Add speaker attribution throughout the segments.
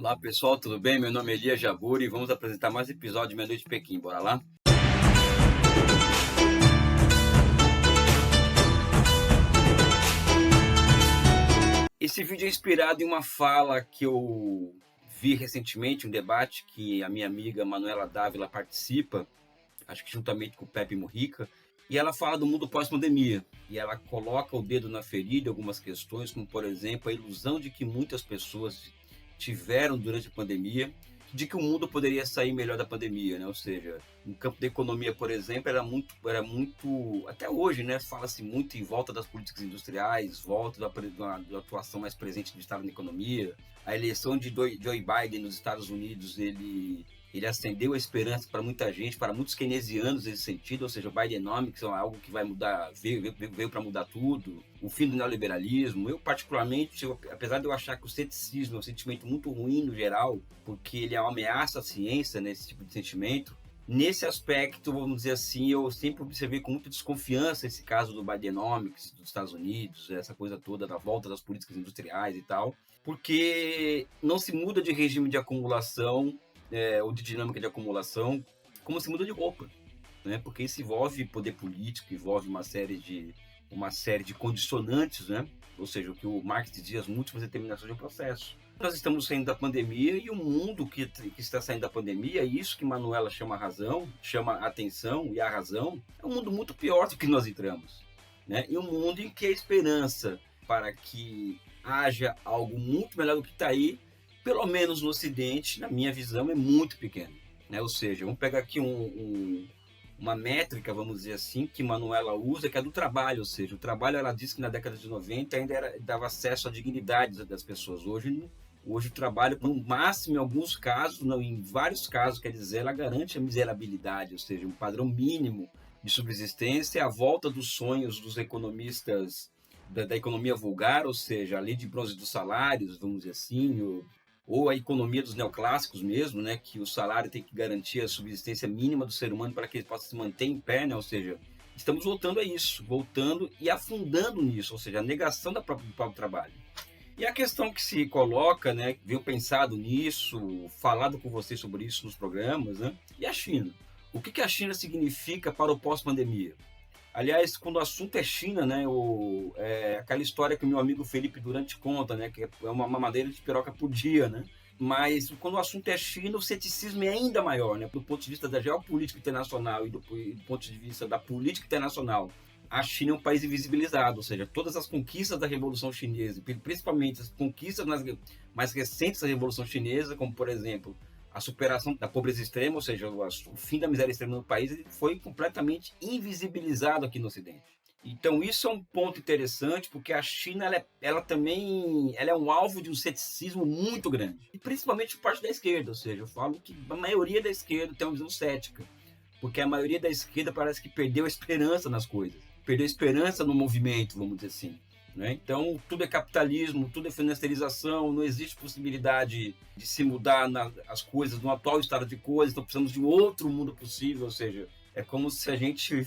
Speaker 1: Olá pessoal, tudo bem? Meu nome é Elias Jabbour e vamos apresentar mais um episódio de Meia Noite em Pequim, bora lá? Esse vídeo é inspirado em uma fala que eu vi recentemente, um debate que a minha amiga Manuela Dávila participa, acho que juntamente com o Pepe Mujica, e ela fala do mundo pós-pandemia, e ela coloca o dedo na ferida em algumas questões, como por exemplo a ilusão de que muitas pessoas tiveram durante a pandemia, de que o mundo poderia sair melhor da pandemia, né? Ou seja, no campo da economia, por exemplo, era muito, até hoje, né? Fala-se muito em volta das políticas industriais, volta da atuação mais presente do Estado na economia. A eleição de Joe Biden nos Estados Unidos, ele acendeu a esperança para muita gente, para muitos keynesianos nesse sentido, ou seja, o Bidenomics é algo que vai mudar, veio para mudar tudo, o fim do neoliberalismo. Eu, particularmente, apesar de eu achar que o ceticismo é um sentimento muito ruim no geral, porque ele é uma ameaça à ciência, né, esse tipo de sentimento, nesse aspecto, vamos dizer assim, eu sempre observei com muita desconfiança esse caso do Bidenomics dos Estados Unidos, essa coisa toda da volta das políticas industriais e tal, porque não se muda de regime de acumulação ou de dinâmica de acumulação, como se muda de roupa, né? Porque isso envolve poder político, envolve uma série de condicionantes, né? Ou seja, o que o Marx dizia, as múltiplas determinações de um processo. Nós estamos saindo da pandemia e o mundo que está saindo da pandemia, e isso que Manuela chama a atenção e a razão, é um mundo muito pior do que nós entramos, né? E um mundo em que a esperança para que haja algo muito melhor do que está aí, pelo menos no Ocidente, na minha visão, é muito pequeno, né? Ou seja, vamos pegar aqui uma métrica, vamos dizer assim, que Manuela usa, que é do trabalho. Ou seja, o trabalho, ela disse que na década de 90 ainda dava acesso à dignidade das pessoas. Hoje o trabalho, no máximo, em alguns casos, não, em vários casos, quer dizer, ela garante a miserabilidade, ou seja, um padrão mínimo de subsistência, a volta dos sonhos dos economistas da economia vulgar, ou seja, a lei de bronze dos salários, vamos dizer assim, ou a economia dos neoclássicos mesmo, né, que o salário tem que garantir a subsistência mínima do ser humano para que ele possa se manter em pé, né, ou seja, estamos voltando a isso, voltando e afundando nisso, ou seja, a negação do próprio trabalho. E a questão que se coloca, né, venho pensado nisso, falado com vocês sobre isso nos programas, né, e a China. O que a China significa para o pós-pandemia? Aliás, quando o assunto é China, né, aquela história que o meu amigo Felipe Durante conta, né, que é uma mamadeira de piroca por dia, né? Mas quando o assunto é China, o ceticismo é ainda maior, né? Do ponto de vista da geopolítica internacional e do ponto de vista da política internacional, a China é um país invisibilizado, ou seja, todas as conquistas da Revolução Chinesa, principalmente as conquistas mais recentes da Revolução Chinesa, como, por exemplo, a superação da pobreza extrema, ou seja, o fim da miséria extrema no país, ele foi completamente invisibilizado aqui no Ocidente. Então isso é um ponto interessante, porque a China ela também é um alvo de um ceticismo muito grande, e principalmente por parte da esquerda, ou seja, eu falo que a maioria da esquerda tem uma visão cética, porque a maioria da esquerda parece que perdeu a esperança nas coisas, perdeu a esperança no movimento, vamos dizer assim. Então, tudo é capitalismo, tudo é financiarização, não existe possibilidade de se mudar as coisas no atual estado de coisas, então precisamos de um outro mundo possível, ou seja, é como se a gente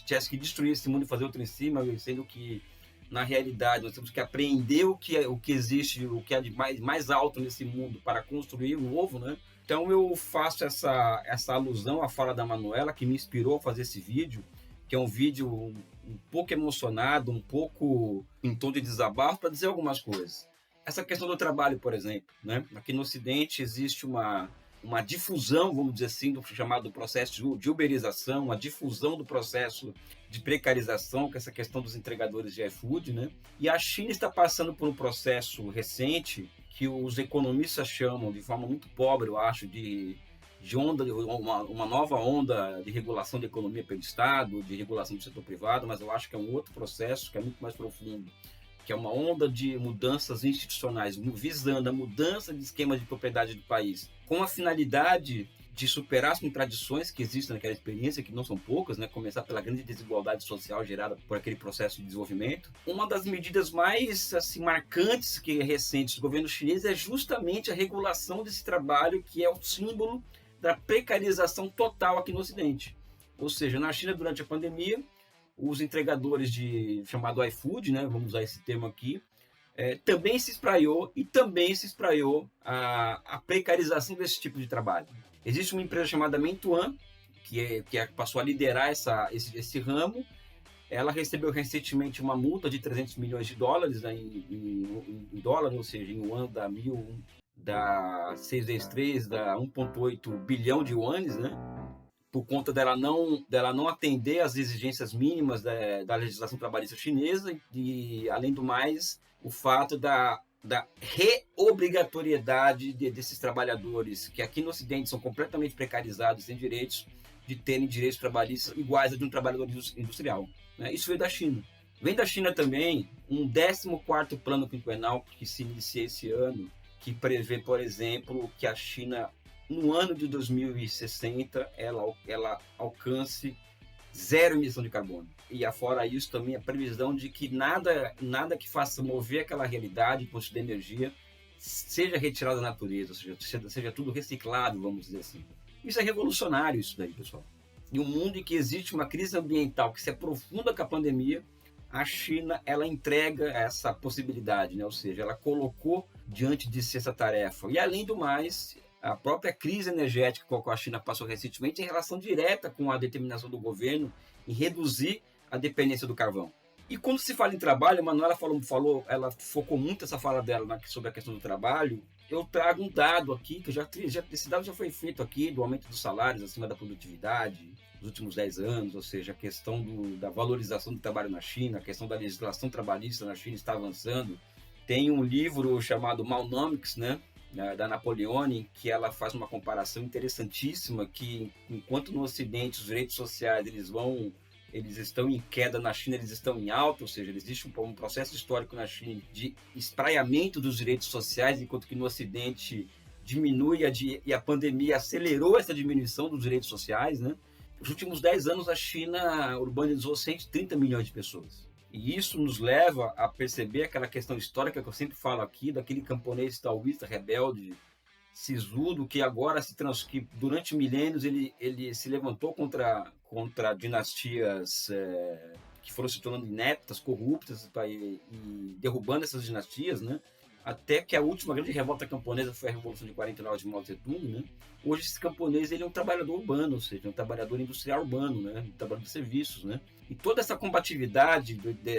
Speaker 1: tivesse que destruir esse mundo e fazer outro em cima, sendo que, na realidade, nós temos que aprender o que existe, o que é de mais alto nesse mundo para construir o novo, né? Então, eu faço essa alusão à fala da Manuela, que me inspirou a fazer esse vídeo, que é um vídeo um pouco emocionado, um pouco em tom de desabafo, para dizer algumas coisas. Essa questão do trabalho, por exemplo, né? Aqui no Ocidente existe uma difusão, vamos dizer assim, do chamado processo de uberização, uma difusão do processo de precarização, que é essa questão dos entregadores de iFood, né? E a China está passando por um processo recente que os economistas chamam, de forma muito pobre, eu acho, de uma nova onda de regulação da economia pelo Estado, de regulação do setor privado, mas eu acho que é um outro processo que é muito mais profundo, que é uma onda de mudanças institucionais, visando a mudança de esquema de propriedade do país, com a finalidade de superar as contradições que existem naquela experiência, que não são poucas, né? Começar pela grande desigualdade social gerada por aquele processo de desenvolvimento. Uma das medidas mais marcantes que recentes do governo chinês é justamente a regulação desse trabalho, que é o símbolo da precarização total aqui no Ocidente. Ou seja, na China, durante a pandemia, os entregadores chamado iFood, né, vamos usar esse termo aqui, também se espraiou a precarização desse tipo de trabalho. Existe uma empresa chamada Meituan, que passou a liderar esse ramo. Ela recebeu recentemente uma multa de 300 milhões de dólares, né, em dólar, ou seja, em yuan dá 6 vezes 3, dá 1,8 bilhão de yuanes, né? Por conta dela não atender às exigências mínimas da legislação trabalhista chinesa e, além do mais, o fato da reobrigatoriedade desses trabalhadores, que aqui no Ocidente são completamente precarizados, sem direitos, de terem direitos trabalhistas iguais a de um trabalhador industrial. Né? Isso veio da China. Vem da China também um 14º plano quinquenal que se inicia esse ano, que prevê, por exemplo, que a China, no ano de 2060, ela alcance zero emissão de carbono. E afora isso também a previsão de que nada que faça mover aquela realidade, custo de energia, seja retirado da natureza, ou seja tudo reciclado, vamos dizer assim. Isso é revolucionário, isso daí, pessoal. Em um mundo em que existe uma crise ambiental que se aprofunda com a pandemia, a China, ela entrega essa possibilidade, né? Ou seja, ela colocou diante de si essa tarefa. E, além do mais, a própria crise energética que a China passou recentemente em relação direta com a determinação do governo em reduzir a dependência do carvão. E quando se fala em trabalho, a Manuela ela focou muito essa fala dela sobre a questão do trabalho. Eu trago um dado aqui, que esse dado já foi feito aqui, do aumento dos salários acima da produtividade nos últimos 10 anos, ou seja, a questão da valorização do trabalho na China, a questão da legislação trabalhista na China está avançando. Tem um livro chamado Malnomics, né, da Napoleone, que ela faz uma comparação interessantíssima, que enquanto no Ocidente os direitos sociais eles estão em queda, na China eles estão em alta, ou seja, existe um processo histórico na China de espraiamento dos direitos sociais, enquanto que no Ocidente diminui e a pandemia acelerou essa diminuição dos direitos sociais, né? Nos últimos 10 anos a China urbanizou 130 milhões de pessoas. E isso nos leva a perceber aquela questão histórica que eu sempre falo aqui, daquele camponês taoísta, rebelde, sisudo, que durante milênios ele se levantou contra dinastias que foram se tornando ineptas, corruptas, e derrubando essas dinastias, né? Até que a última grande revolta camponesa foi a Revolução de 49 de Mao Tse-tung, né? Hoje esse camponês ele é um trabalhador urbano, ou seja, um trabalhador industrial urbano, né? Um trabalhador de serviços, né? E toda essa combatividade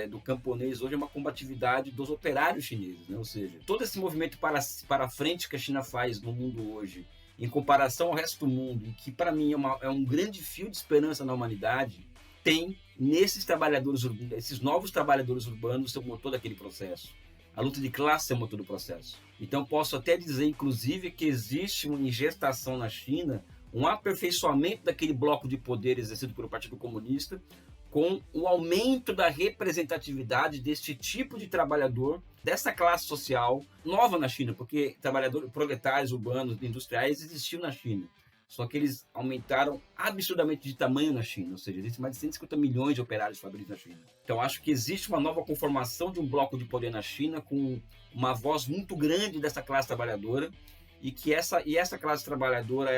Speaker 1: do camponês hoje é uma combatividade dos operários chineses, né? Ou seja, todo esse movimento para frente que a China faz no mundo hoje, em comparação ao resto do mundo, e que para mim é um grande fio de esperança na humanidade, tem nesses esses novos trabalhadores urbanos o motor daquele processo. A luta de classe é o motor do processo. Então posso até dizer, inclusive, que existe uma gestação na China, um aperfeiçoamento daquele bloco de poder exercido pelo Partido Comunista, com o aumento da representatividade deste tipo de trabalhador, dessa classe social nova na China, porque trabalhadores proletários urbanos, industriais, existiam na China. Só que eles aumentaram absurdamente de tamanho na China, ou seja, existem mais de 150 milhões de operários fabricados na China. Então, acho que existe uma nova conformação de um bloco de poder na China, com uma voz muito grande dessa classe trabalhadora, e que essa classe trabalhadora,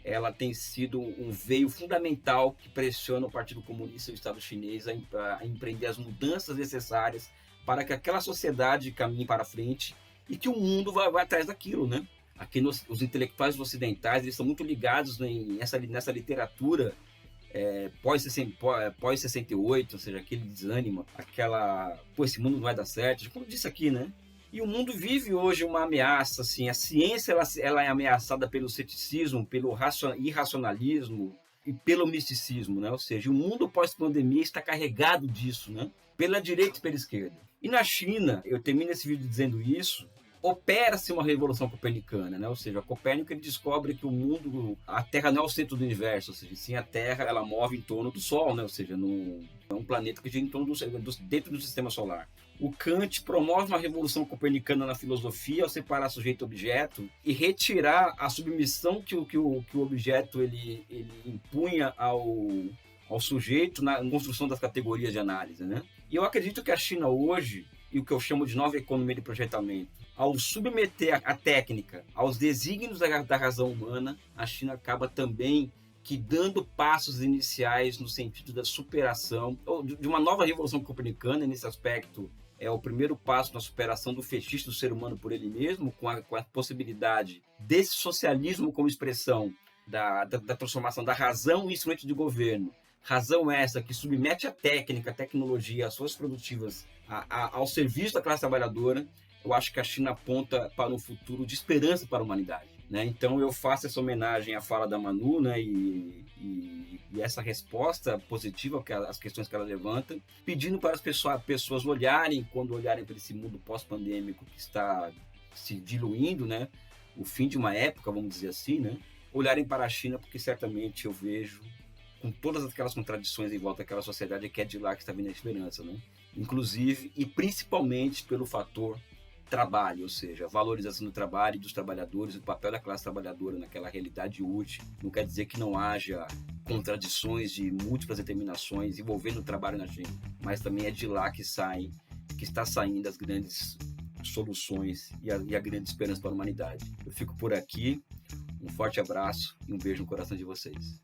Speaker 1: ela tem sido um veio fundamental que pressiona o Partido Comunista e o Estado chinês a empreender as mudanças necessárias para que aquela sociedade caminhe para frente e que o mundo vá atrás daquilo, né? Aqui os intelectuais ocidentais, eles estão muito ligados nessa literatura pós-68, ou seja, aquele desânimo, esse mundo não vai dar certo, como eu disse aqui, né? E o mundo vive hoje uma ameaça, assim, a ciência ela é ameaçada pelo ceticismo, pelo irracionalismo e pelo misticismo, né? Ou seja, o mundo pós-pandemia está carregado disso, né? Pela direita e pela esquerda. E na China, eu termino esse vídeo dizendo isso, opera-se uma revolução copernicana, né? Ou seja, Copérnico ele descobre que a Terra não é o centro do universo, ou seja, sim, a Terra ela move em torno do Sol, né? Ou seja, é um planeta que gira em torno dentro do sistema solar. O Kant promove uma revolução copernicana na filosofia ao separar sujeito e objeto e retirar a submissão que o objeto ele impunha ao sujeito na construção das categorias de análise, né? E eu acredito que a China hoje, e o que eu chamo de nova economia de projetamento, ao submeter a técnica aos desígnios da razão humana, a China acaba também dando passos iniciais no sentido da superação, ou de uma nova revolução copernicana nesse aspecto é o primeiro passo na superação do fetiche do ser humano por ele mesmo, com a possibilidade desse socialismo como expressão da transformação da razão em instrumento de governo. Razão essa que submete a técnica, a tecnologia, as forças produtivas ao serviço da classe trabalhadora. Eu acho que a China aponta para um futuro de esperança para a humanidade, né? Então eu faço essa homenagem à fala da Manu, né? E essa resposta positiva às questões que ela levanta, pedindo para as pessoas olharem, quando olharem para esse mundo pós-pandêmico que está se diluindo, né? O fim de uma época, vamos dizer assim, né? Olharem para a China, porque certamente eu vejo, com todas aquelas contradições em volta daquela sociedade, que é de lá que está vindo a esperança, né? Inclusive e principalmente pelo fator trabalho, ou seja, a valorização do trabalho e dos trabalhadores, o papel da classe trabalhadora naquela realidade útil. Não quer dizer que não haja contradições de múltiplas determinações envolvendo o trabalho na China, mas também é de lá que está saindo as grandes soluções e a grande esperança para a humanidade. Eu fico por aqui, um forte abraço e um beijo no coração de vocês.